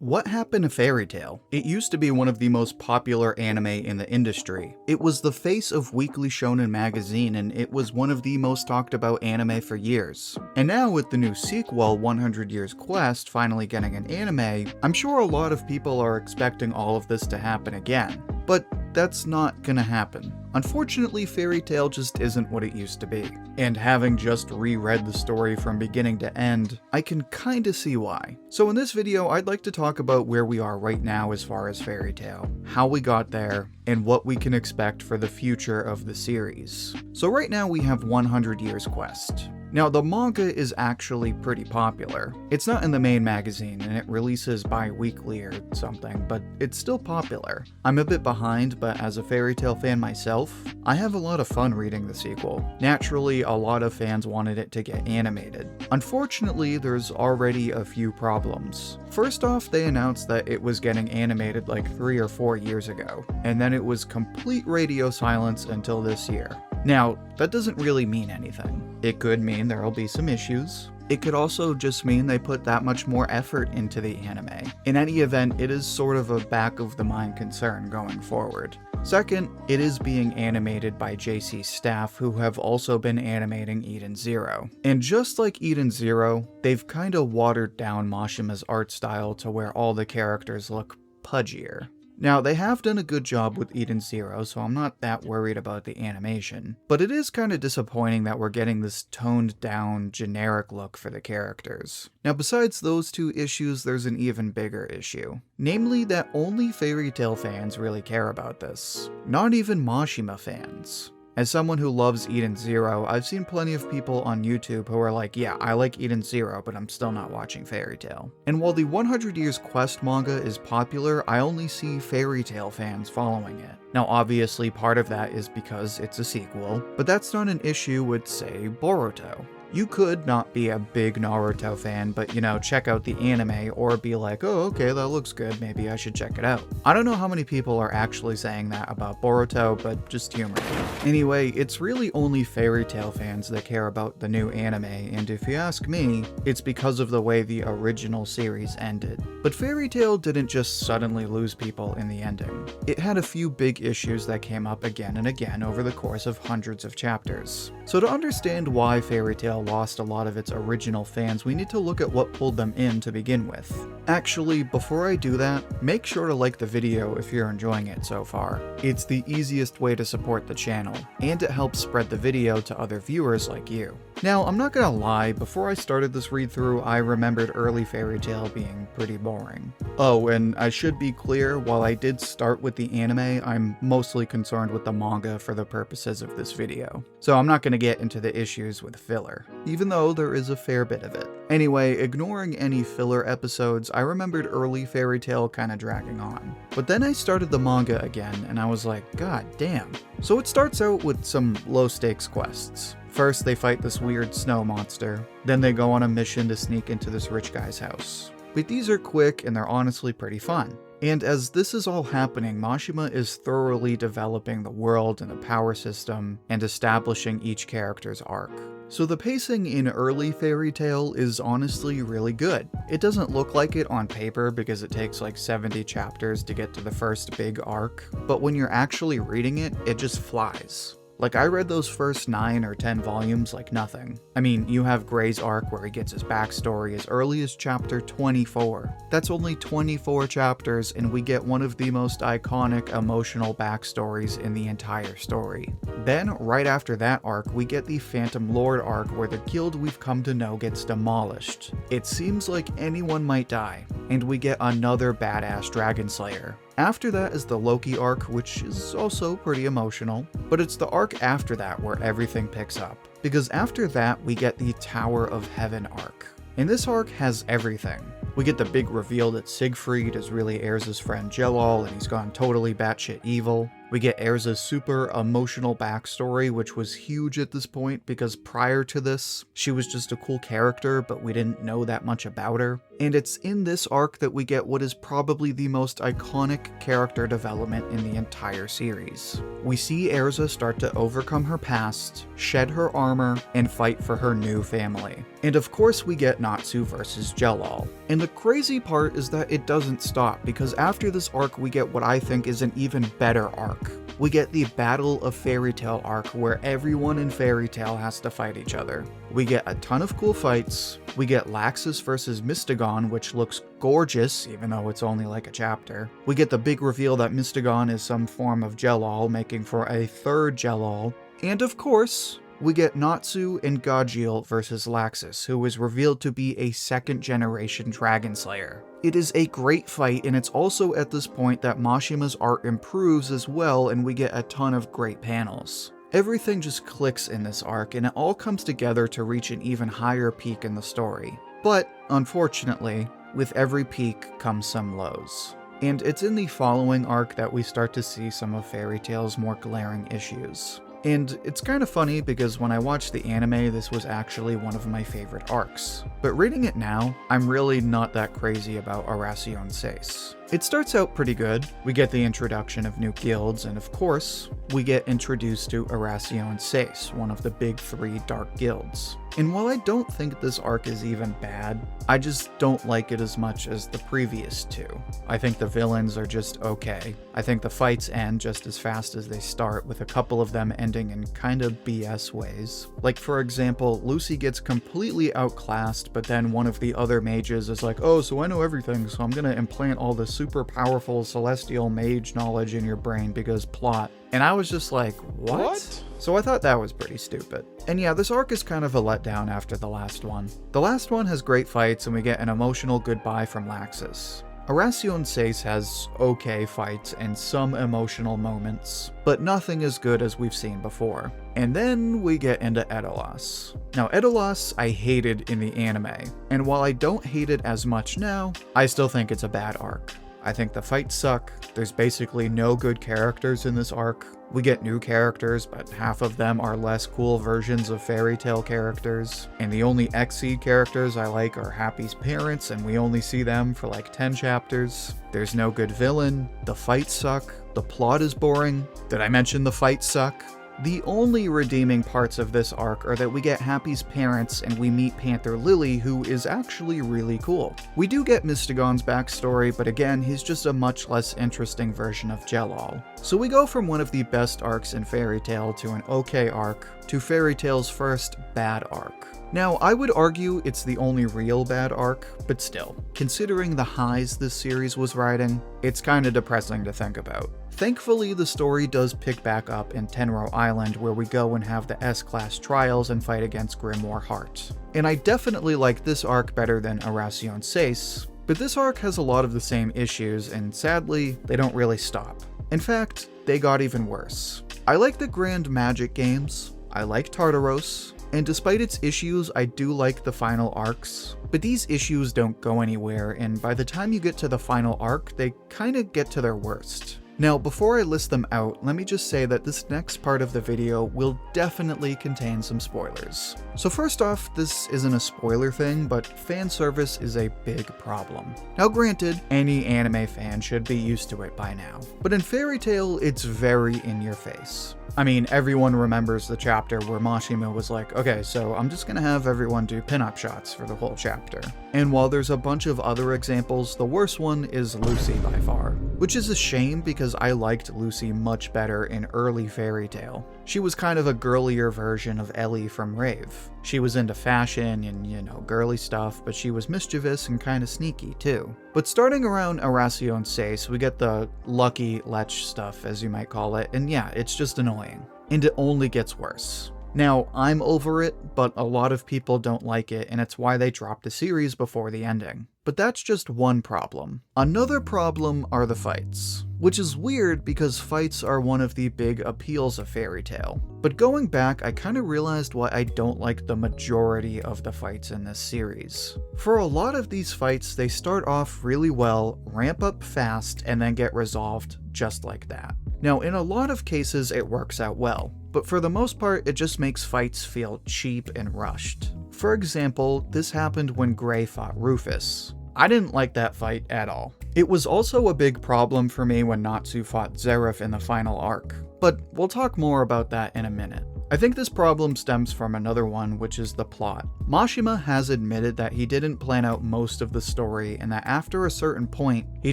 What happened to Fairy Tail? It used to be one of the most popular anime in the industry. It was the face of Weekly Shonen magazine, and it was one of the most talked about anime for years. And now with the new sequel, 100 Years Quest, finally getting an anime, I'm sure a lot of people are expecting all of this to happen again. But that's not gonna happen. Unfortunately, Fairy Tail just isn't what it used to be. And having just reread the story from beginning to end, I can kinda see why. So in this video, I'd like to talk about where we are right now as far as Fairy Tail, how we got there, and what we can expect for the future of the series. So right now we have 100 Years Quest. Now, the manga is actually pretty popular. It's not in the main magazine, and it releases bi-weekly or something, but it's still popular. I'm a bit behind, but as a Fairy Tail fan myself, I have a lot of fun reading the sequel. Naturally, a lot of fans wanted it to get animated. Unfortunately, there's already a few problems. First off, they announced that it was getting animated like 3 or 4 years ago, and then it was complete radio silence until this year. Now, that doesn't really mean anything. It could mean there'll be some issues. It could also just mean they put that much more effort into the anime. In any event, it is sort of a back-of-the-mind concern going forward. Second, it is being animated by JC's staff, who have also been animating Eden Zero. And just like Eden Zero, they've kinda watered down Mashima's art style to where all the characters look pudgier. Now, they have done a good job with Eden Zero, so I'm not that worried about the animation, but it is kind of disappointing that we're getting this toned down, generic look for the characters. Now, besides those two issues, there's an even bigger issue. Namely that only Fairy Tail fans really care about this. Not even Mashima fans. As someone who loves Eden Zero, I've seen plenty of people on YouTube who are like, yeah, I like Eden Zero, but I'm still not watching Fairy Tail. And while the 100 Years Quest manga is popular, I only see Fairy Tail fans following it. Now obviously part of that is because it's a sequel, but that's not an issue with, say, Boruto. You could not be a big Naruto fan, but check out the anime or be like, oh, okay, that looks good, maybe I should check it out. I don't know how many people are actually saying that about Boruto, but just humor me. Anyway, it's really only Fairy Tail fans that care about the new anime, and if you ask me, it's because of the way the original series ended. But Fairy Tail didn't just suddenly lose people in the ending. It had a few big issues that came up again and again over the course of hundreds of chapters. So to understand why Fairy Tail lost a lot of its original fans, we need to look at what pulled them in to begin with. Actually, before I do that, make sure to like the video if you're enjoying it so far. It's the easiest way to support the channel, and it helps spread the video to other viewers like you. Now, I'm not gonna lie, before I started this read-through, I remembered early Fairy Tail being pretty boring. Oh, and I should be clear, while I did start with the anime, I'm mostly concerned with the manga for the purposes of this video. So I'm not gonna get into the issues with filler, even though there is a fair bit of it. Anyway, ignoring any filler episodes, I remembered early Fairy Tail kinda dragging on. But then I started the manga again, and I was like, god damn. So it starts out with some low-stakes quests. First, they fight this weird snow monster, then they go on a mission to sneak into this rich guy's house. But these are quick and they're honestly pretty fun. And as this is all happening, Mashima is thoroughly developing the world and the power system, and establishing each character's arc. So the pacing in early Fairy Tail is honestly really good. It doesn't look like it on paper because it takes like 70 chapters to get to the first big arc, but when you're actually reading it, it just flies. Like, I read those first 9 or 10 volumes like nothing. I mean, you have Gray's arc where he gets his backstory as early as chapter 24. That's only 24 chapters, and we get one of the most iconic emotional backstories in the entire story. Then, right after that arc, we get the Phantom Lord arc where the guild we've come to know gets demolished. It seems like anyone might die, and we get another badass Dragon Slayer. After that is the Loki arc, which is also pretty emotional, but it's the arc after that where everything picks up. Because after that, we get the Tower of Heaven arc. And this arc has everything. We get the big reveal that Siegfried is really Ares' friend Gewgle, and he's gone totally batshit evil. We get Erza's super emotional backstory, which was huge at this point because prior to this, she was just a cool character, but we didn't know that much about her. And it's in this arc that we get what is probably the most iconic character development in the entire series. We see Erza start to overcome her past, shed her armor, and fight for her new family. And of course we get Natsu versus Gewgle. And the crazy part is that it doesn't stop, because after this arc we get what I think is an even better arc. We get the Battle of Fairy Tail arc where everyone in Fairy Tail has to fight each other. We get a ton of cool fights, we get Laxus versus Mystagon, which looks gorgeous, even though it's only like a chapter. We get the big reveal that Mystagon is some form of Gewgle, making for a third Gewgle. And of course, we get Natsu and Gewgle versus Laxus, who is revealed to be a second generation Dragon Slayer. It is a great fight, and it's also at this point that Mashima's art improves as well, and we get a ton of great panels. Everything just clicks in this arc, and it all comes together to reach an even higher peak in the story. But, unfortunately, with every peak comes some lows. And it's in the following arc that we start to see some of Fairy Tail's more glaring issues. And it's kind of funny because when I watched the anime, this was actually one of my favorite arcs. But reading it now, I'm really not that crazy about Arasion Seis. It starts out pretty good. We get the introduction of new guilds, and of course, we get introduced to Arasion Seis, one of the big 3 dark guilds. And while I don't think this arc is even bad, I just don't like it as much as the previous 2. I think the villains are just okay. I think the fights end just as fast as they start, with a couple of them ending in kind of BS ways. Like for example, Lucy gets completely outclassed, but then one of the other mages is like, oh, so I know everything, so I'm gonna implant all this super powerful celestial mage knowledge in your brain because plot. And I was just like, what? So I thought that was pretty stupid. And yeah, this arc is kind of a letdown after the last one. The last one has great fights, and we get an emotional goodbye from Laxus. Arasion Seis has okay fights and some emotional moments, but nothing as good as we've seen before. And then we get into Edolas. Now Edolas I hated in the anime, and while I don't hate it as much now, I still think it's a bad arc. I think the fights suck, there's basically no good characters in this arc. We get new characters, but half of them are less cool versions of Fairy Tail characters. And the only Xseed characters I like are Happy's parents, and we only see them for like 10 chapters. There's no good villain, the fights suck, the plot is boring. Did I mention the fights suck? The only redeeming parts of this arc are that we get Happy's parents and we meet Panther Lily, who is actually really cool. We do get Mystagon's backstory, but again, he's just a much less interesting version of Gewgle. So we go from one of the best arcs in Fairy Tail to an okay arc, to Fairy Tail's first bad arc. Now, I would argue it's the only real bad arc, but still, considering the highs this series was riding, it's kinda depressing to think about. Thankfully, the story does pick back up in Tenro Island, where we go and have the S-Class trials and fight against Grimoire Heart. And I definitely like this arc better than Arasion Seis, but this arc has a lot of the same issues, and sadly, they don't really stop. In fact, they got even worse. I like the Grand Magic games, I like Tartaros, and despite its issues, I do like the final arcs, but these issues don't go anywhere, and by the time you get to the final arc, they kinda get to their worst. Now, before I list them out, let me just say that this next part of the video will definitely contain some spoilers. So first off, this isn't a spoiler thing, but fan service is a big problem. Now granted, any anime fan should be used to it by now, but in Fairy Tail, it's very in your face. I mean, everyone remembers the chapter where Mashima was like, okay, so I'm just gonna have everyone do pinup shots for the whole chapter. And while there's a bunch of other examples, the worst one is Lucy by far. Which is a shame because I liked Lucy much better in early Fairy Tail. She was kind of a girlier version of Ellie from Rave. She was into fashion and, you know, girly stuff, but she was mischievous and kinda sneaky too. But starting around Arasion Seis, we get the lucky lech stuff, as you might call it, and yeah, it's just annoying. And it only gets worse. Now, I'm over it, but a lot of people don't like it, and it's why they dropped the series before the ending. But that's just one problem. Another problem are the fights. Which is weird because fights are one of the big appeals of Fairy Tail. But going back, I kinda realized why I don't like the majority of the fights in this series. For a lot of these fights, they start off really well, ramp up fast, and then get resolved just like that. Now, in a lot of cases it works out well, but for the most part it just makes fights feel cheap and rushed. For example, this happened when Gray fought Rufus. I didn't like that fight at all. It was also a big problem for me when Natsu fought Zeref in the final arc, but we'll talk more about that in a minute. I think this problem stems from another one, which is the plot. Mashima has admitted that he didn't plan out most of the story and that after a certain point, he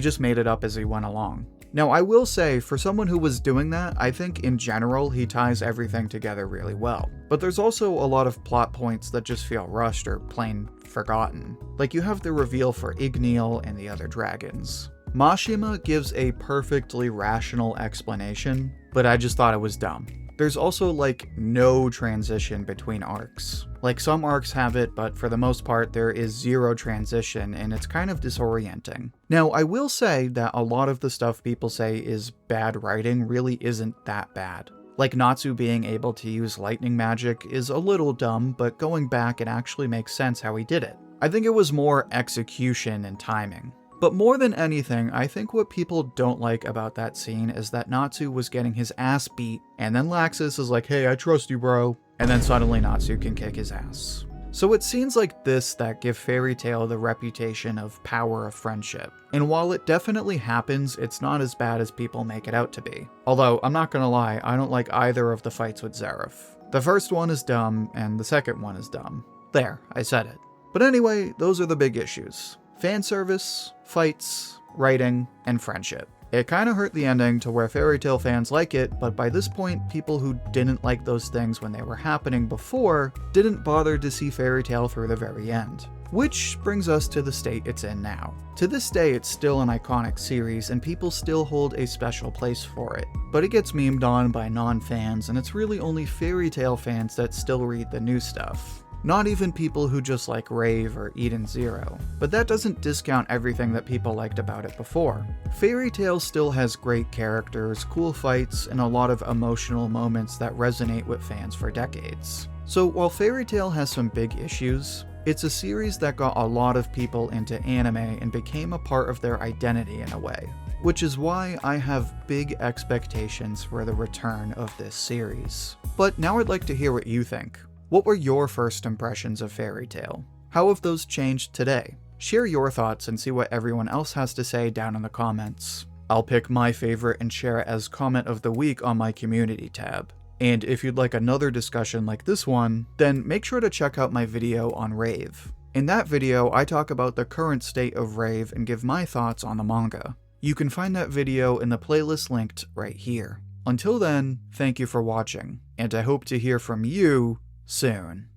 just made it up as he went along. Now, I will say, for someone who was doing that, I think in general he ties everything together really well. But there's also a lot of plot points that just feel rushed or plain forgotten. Like you have the reveal for Igneal and the other dragons. Mashima gives a perfectly rational explanation, but I just thought it was dumb. There's also like no transition between arcs. Like some arcs have it, but for the most part there is zero transition and it's kind of disorienting. Now I will say that a lot of the stuff people say is bad writing really isn't that bad. Like Natsu being able to use lightning magic is a little dumb, but going back it actually makes sense how he did it. I think it was more execution and timing. But more than anything, I think what people don't like about that scene is that Natsu was getting his ass beat, and then Laxus is like, hey, I trust you, bro, and then suddenly Natsu can kick his ass. So it's scenes like this that give Fairy Tail the reputation of power of friendship. And while it definitely happens, it's not as bad as people make it out to be. Although, I'm not gonna lie, I don't like either of the fights with Zeref. The first one is dumb, and the second one is dumb. There, I said it. But anyway, those are the big issues. Fan service, fights, writing, and friendship. It kinda hurt the ending to where Fairy Tail fans like it, but by this point, people who didn't like those things when they were happening before didn't bother to see Fairy Tail through the very end. Which brings us to the state it's in now. To this day, it's still an iconic series, and people still hold a special place for it. But it gets memed on by non-fans, and it's really only Fairy Tail fans that still read the new stuff. Not even people who just like Rave or Eden Zero. But that doesn't discount everything that people liked about it before. Fairy Tail still has great characters, cool fights, and a lot of emotional moments that resonate with fans for decades. So while Fairy Tail has some big issues, it's a series that got a lot of people into anime and became a part of their identity in a way. Which is why I have big expectations for the return of this series. But now I'd like to hear what you think. What were your first impressions of Fairy Tail? How have those changed today? Share your thoughts and see what everyone else has to say down in the comments. I'll pick my favorite and share it as comment of the week on my community tab. And if you'd like another discussion like this one, then make sure to check out my video on Rave. In that video, I talk about the current state of Rave and give my thoughts on the manga. You can find that video in the playlist linked right here. Until then, thank you for watching, and I hope to hear from you soon.